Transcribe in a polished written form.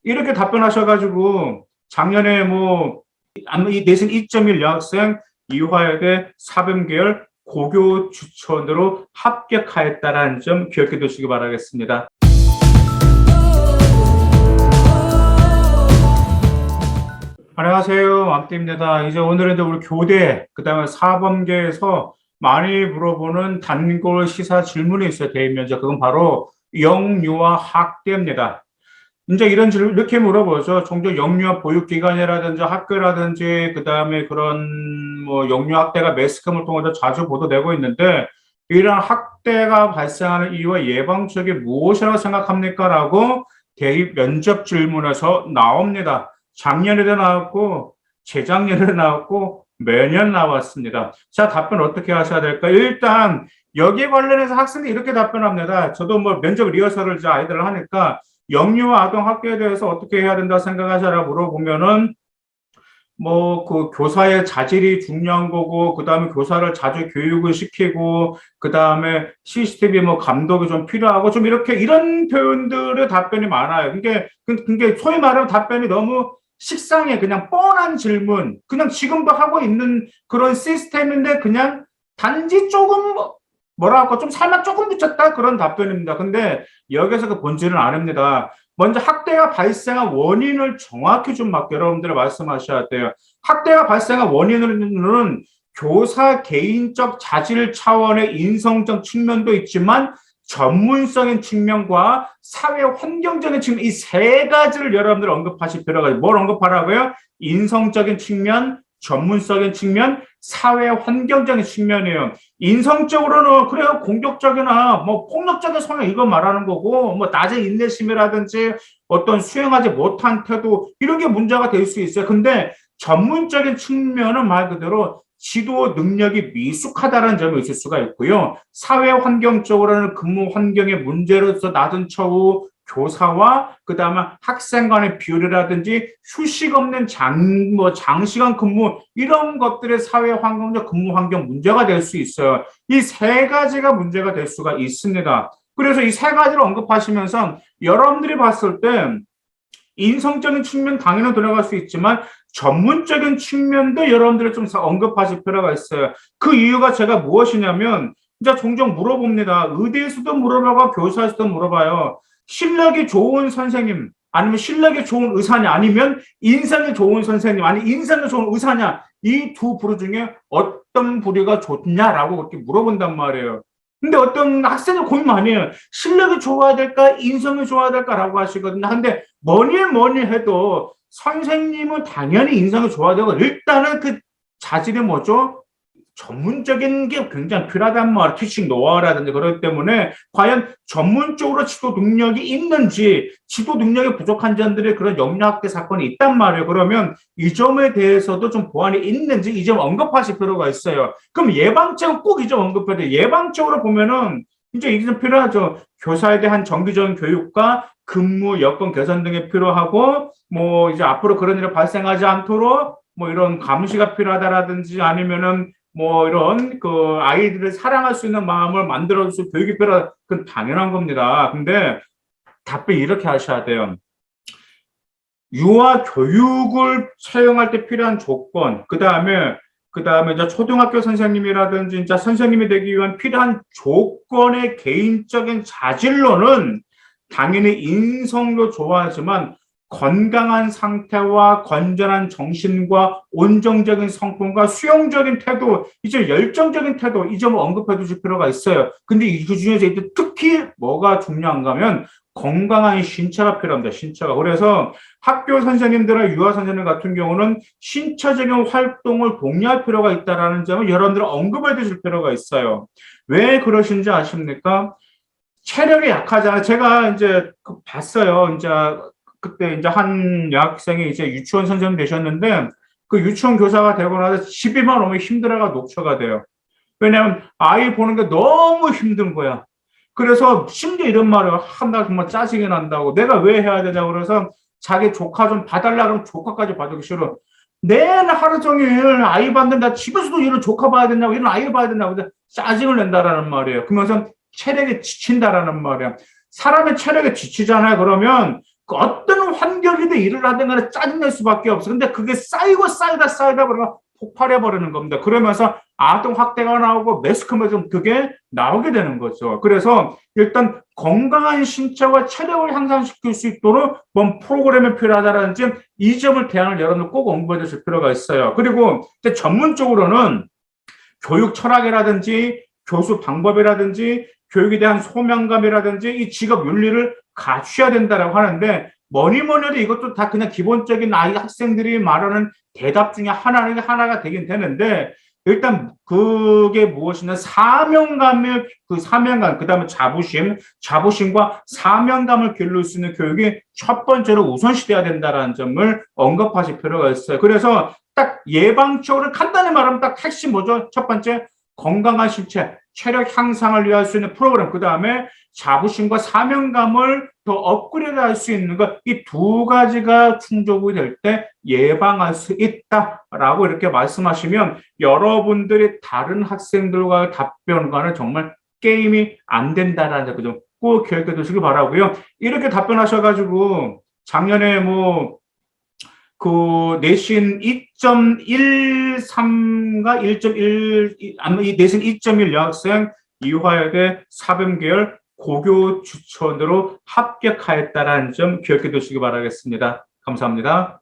이렇게 답변하셔가지고 작년에 뭐 이 내신 2.1 여학생 이화여대 사범계열 고교 추천으로 합격하였다라는 점 기억해 두시기 바라겠습니다. 안녕하세요. 왕띠입니다. 이제 오늘은 우리 교대, 그다음에 사범계에서 많이 물어보는 단골 시사 질문이 있어요. 대입 면접. 그건 바로 영유아 학대입니다. 이제 이런 질문 이렇게 물어보죠. 종종 영유아 보육기관이라든지 학교라든지 그다음에 그런 뭐 영유아 학대가 매스컴을 통해서 자주 보도되고 있는데 이런 학대가 발생하는 이유와 예방책이 무엇이라고 생각합니까? 라고 대입 면접 질문에서 나옵니다. 작년에도 나왔고 재작년에도 나왔고 매년 나왔습니다. 자, 답변 어떻게 하셔야 될까요? 일단 여기에 관련해서 학생들이 이렇게 답변합니다. 저도 뭐 면접 리허설을 이제 아이들을 하니까 영유아 아동 학교에 대해서 어떻게 해야 된다 생각하시라고 물어보면은 뭐 그 교사의 자질이 중요한 거고 그다음에 교사를 자주 교육을 시키고 그다음에 CCTV 뭐 감독이 좀 필요하고 좀 이렇게 이런 표현들의 답변이 많아요. 그게 소위 말하면 답변이 너무 식상해. 그냥 뻔한 질문. 그냥 지금도 하고 있는 그런 시스템인데 그냥 단지 조금 뭐랄까 좀 살만 조금 붙였다 그런 답변입니다. 근데 여기서 그 본질은 아닙니다. 먼저 학대가 발생한 원인을 정확히 좀 막 여러분들 말씀하셔야 돼요. 학대가 발생한 원인은 교사 개인적 자질 차원의 인성적 측면도 있지만 전문성인 측면과 사회 환경적인 측면 이 세 가지를 여러분들 언급하실 필요가 있어요. 뭘 언급하라고요? 인성적인 측면, 전문성인 측면, 사회 환경적인 측면이에요. 인성적으로는 그래요 공격적이나 뭐 폭력적인 성향 이거 말하는 거고 뭐 낮은 인내심이라든지 어떤 수행하지 못한 태도 이런 게 문제가 될 수 있어요. 근데 전문적인 측면은 말 그대로 지도 능력이 미숙하다는 점이 있을 수가 있고요. 사회 환경적으로는 근무 환경의 문제로서 낮은 처우 교사와 그다음에 학생 간의 비율이라든지 휴식 없는 장시간 근무 이런 것들의 사회 환경적 근무 환경 문제가 될 수 있어요. 이 세 가지가 문제가 될 수가 있습니다. 그래서 이 세 가지를 언급하시면서 여러분들이 봤을 때 인성적인 측면 당연히 들어갈 수 있지만 전문적인 측면도 여러분들이 좀 언급하실 필요가 있어요. 그 이유가 제가 무엇이냐면 이제 종종 물어봅니다. 의대에서도 물어보고 교사에서도 물어봐요. 실력이 좋은 선생님 아니면 실력이 좋은 의사냐 아니면 인성이 좋은 선생님 아니 인성이 좋은 의사냐 이 두 부류 중에 어떤 부류가 좋냐라고 그렇게 물어본단 말이에요. 근데 어떤 학생은 고민 많이 해요. 실력이 좋아야 될까 인성이 좋아야 될까라고 하시거든요. 근데 뭐니 해도 선생님은 당연히 인성이 좋아야 되고 일단은 그 자질이 뭐죠? 전문적인 게 굉장히 필요하단 말이에요. 티칭 노하우라든지 그렇기 때문에 과연 전문적으로 지도 능력이 있는지 지도 능력이 부족한 점들의 그런 영유학대 사건이 있단 말이에요. 그러면 이 점에 대해서도 좀 보완이 있는지 이 점 언급하실 필요가 있어요. 그럼 예방책은 꼭 이 점 언급해야 돼요. 예방적으로 보면은 이제 이게 좀 필요하죠. 교사에 대한 정기적인 교육과 근무 여건 개선 등이 필요하고 뭐 이제 앞으로 그런 일이 발생하지 않도록 뭐 이런 감시가 필요하다라든지 아니면은 뭐 이런 그 아이들을 사랑할 수 있는 마음을 만들어줄 교육이 필요하다. 그건 당연한 겁니다. 근데 답변 이렇게 하셔야 돼요. 유아 교육을 사용할 때 필요한 조건, 그 다음에 이제 초등학교 선생님이라든지 이제 선생님이 되기 위한 필요한 조건의 개인적인 자질로는 당연히 인성도 좋아하지만 건강한 상태와 건전한 정신과 온정적인 성품과 수용적인 태도, 이제 열정적인 태도, 이 점을 언급해 두실 필요가 있어요. 근데 그 중에서 특히 뭐가 중요한가 하면 건강한 신체가 필요합니다. 신체가. 그래서 학교 선생님들과 유아 선생님 같은 경우는 신체적인 활동을 독려할 필요가 있다는 점을 여러분들 언급해 두실 필요가 있어요. 왜 그러신지 아십니까? 체력이 약하잖아요. 제가 이제 봤어요. 이제 그때 이제 한 여학생이 이제 유치원 선생님 되셨는데 그 유치원 교사가 되고 나서 집에만 오면 힘들어가 녹초가 돼요. 왜냐하면 아이 보는 게 너무 힘든 거야. 그래서 심지어 이런 말을 한다 정말 짜증이 난다고 내가 왜 해야 되냐고 그래서 자기 조카 좀 봐달라 그러면 조카까지 봐주기 싫어. 내내 하루 종일 아이 봤는데 집에서도 이런 조카 봐야 된다고 이런 아이를 봐야 된다고 짜증을 낸다라는 말이에요. 그러면서 체력이 지친다라는 말이야. 사람의 체력이 지치잖아요. 그러면 그 어떤 환경이든 일을 하든 간에 짜증낼 수밖에 없어. 근데 그게 쌓이다 보면 폭발해버리는 겁니다. 그러면서 아동 학대가 나오고 매스컴에서 그게 나오게 되는 거죠. 그래서 일단 건강한 신체와 체력을 향상시킬 수 있도록 뭔 프로그램이 필요하다든지 이 점을 대안을 여러분들 꼭 공부해 주실 필요가 있어요. 그리고 이제 전문적으로는 교육 철학이라든지 교수 방법이라든지 교육에 대한 소명감이라든지 이 직업 윤리를 갖춰야 된다라고 하는데 뭐니 뭐니 해도 이것도 다 그냥 기본적인 아이 학생들이 말하는 대답 중에 하나가 되긴 되는데 일단 그게 무엇이냐 사명감을 그 사명감 그다음에 자부심과 사명감을 기를 수 있는 교육이 첫 번째로 우선시돼야 된다라는 점을 언급하실 필요가 있어요. 그래서 딱 예방적으로 간단히 말하면 딱 핵심 뭐죠? 첫 번째 건강한 신체, 체력 향상을 위할 수 있는 프로그램, 그 다음에 자부심과 사명감을 더 업그레이드할 수 있는 것, 이 두 가지가 충족이 될 때 예방할 수 있다라고 이렇게 말씀하시면 여러분들이 다른 학생들과 답변과는 정말 게임이 안 된다라는 거 좀 꼭 기억해 두시기 바라고요. 이렇게 답변하셔가지고 작년에 뭐 그 내신 2.13가 1.1 아니 내신 2.1 여학생 이화여대 사범계열 고교 추천으로 합격하였다라는 점 기억해 두시기 바라겠습니다. 감사합니다.